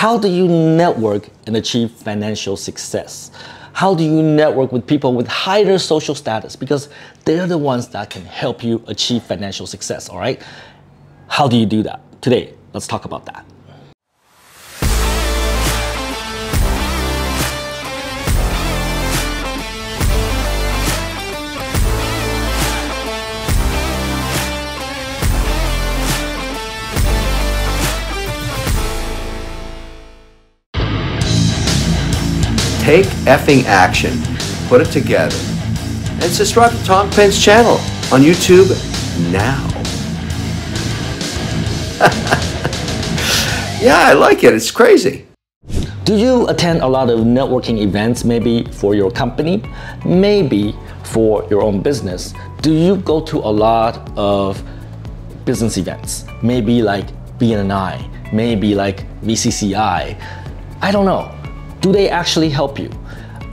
How do you network and achieve financial success? How do you network with people with higher social status? Because they're the ones that can help you achieve financial success, all right? How do you do that? Today, let's talk about that. Take effing action. Put it together. And subscribe to Tom Penn's channel on YouTube now. Yeah, I like it. It's crazy. Do you attend a lot of networking events, maybe for your company, maybe for your own business? Do you go to a lot of business events, maybe like BNI, maybe like VCCI? I don't know. Do they actually help you?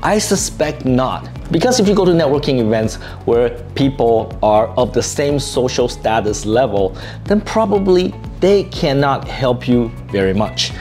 I suspect not. Because if you go to networking events where people are of the same social status level, then probably they cannot help you very much.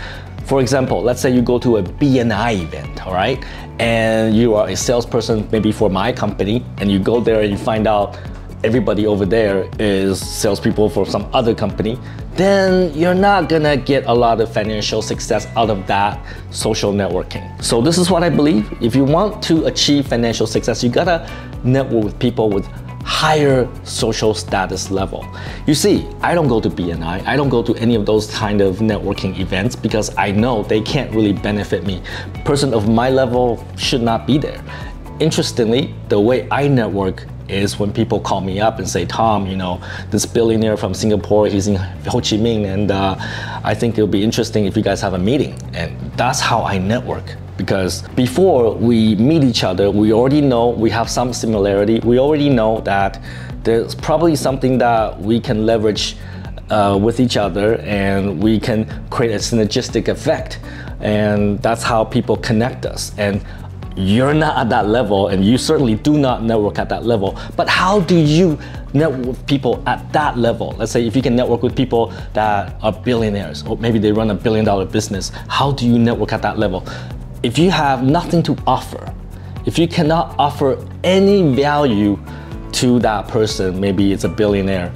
For example, let's say you go to a BNI event, all right? And you are a salesperson maybe for my company, and you go there and you find out everybody over there is salespeople for some other company, then you're not gonna get a lot of financial success out of that social networking. So this is what I believe. If you want to achieve financial success, you gotta network with people with higher social status level. You see, I don't go to BNI, I don't go to any of those kind of networking events because I know they can't really benefit me. A person of my level should not be there. Interestingly, the way I network is when people call me up and say, Tom, you know, this billionaire from Singapore, he's in Ho Chi Minh, and I think it'll be interesting if you guys have a meeting. And that's how I network. Because before we meet each other, we already know we have some similarity. We already know that there's probably something that we can leverage with each other, and we can create a synergistic effect. And that's how people connect us. And you're not at that level, and you certainly do not network at that level. But how do you network with people at that level? Let's say if you can network with people that are billionaires, or maybe they run $1 billion business, how do you network at that level? If you have nothing to offer, if you cannot offer any value to that person, maybe it's a billionaire,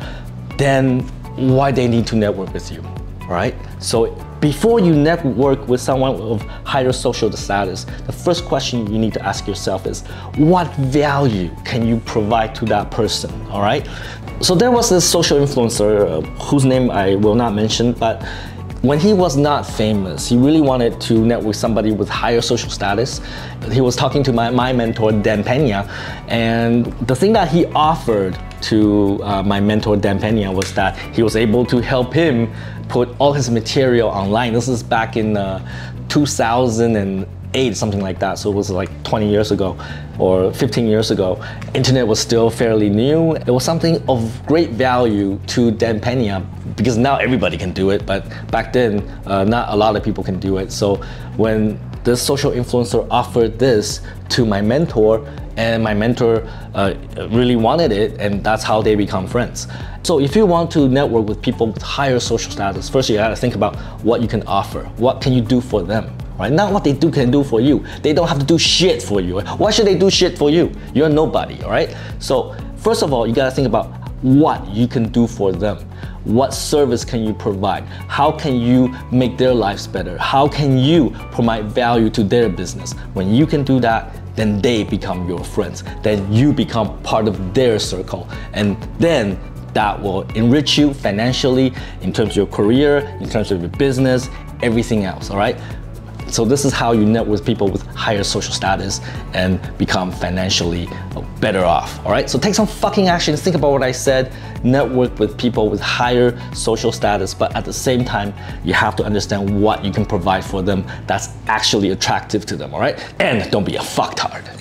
then why they need to network with you, right? So before you network with someone of higher social status, the first question you need to ask yourself is, what value can you provide to that person, all right? So there was this social influencer whose name I will not mention, but when he was not famous, he really wanted to network with somebody with higher social status. He was talking to my mentor, Dan Pena, and the thing that he offered to my mentor, Dan Pena, was that he was able to help him put all his material online. This is back in 2008, something like that. So it was like 20 years ago or 15 years ago. Internet was still fairly new. It was something of great value to Dan Pena because now everybody can do it, but back then, not a lot of people can do it. So when this social influencer offered this to my mentor, and my mentor really wanted it, and that's how they become friends. So if you want to network with people with higher social status, first you gotta think about what you can offer. What can you do for them, right? Not what they can do for you. They don't have to do shit for you. Why should they do shit for you? You're nobody, all right? So first of all, you gotta think about what you can do for them. What service can you provide? How can you make their lives better? How can you provide value to their business? When you can do that, then they become your friends. Then you become part of their circle. And then that will enrich you financially, in terms of your career, in terms of your business, everything else, all right? So this is how you network with people with higher social status and become financially better off, all right? So take some fucking action, think about what I said, network with people with higher social status, but at the same time, you have to understand what you can provide for them that's actually attractive to them, all right? And don't be a fucktard.